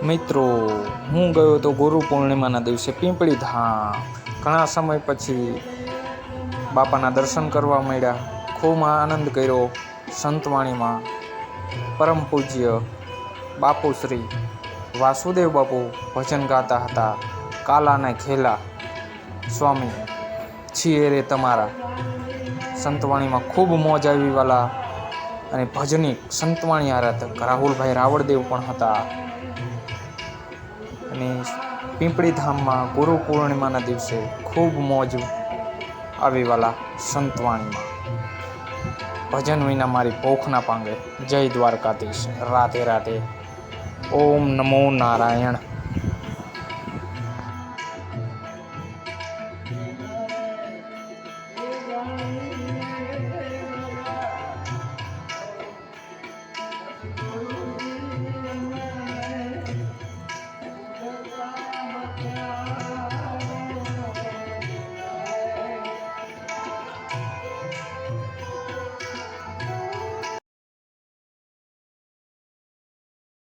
મિત્રો, હું ગયો તો ગુરુ પૂર્ણિમાના દિવસે પીંપળી ધામ. ઘણા સમય પછી બાપાના દર્શન કરવા મળ્યા. ખૂબ આનંદ કર્યો. સંતવાણીમાં પરમ પૂજ્ય બાપુ શ્રી વાસુદેવ બાપુ ભજન ગાતા હતા. કાલાના ખેલા સ્વામી છીએ રે તમારા. સંતવાણીમાં ખૂબ મોજ આવી વાલા. અને ભજનિક સંતવાણી આરાધક રાહુલભાઈ રાવળદેવ પણ હતા. અને પીંપળી ધામમાં ગુરુ પૂર્ણિમાના દિવસે ખૂબ મોજ આવીવાલા. સંતવાણીમાં ભજન વિના મારી ભૂખ ના પાંગે. જય દ્વારકાધીશ. રાધે રાધે. ઓમ નમો નારાયણ.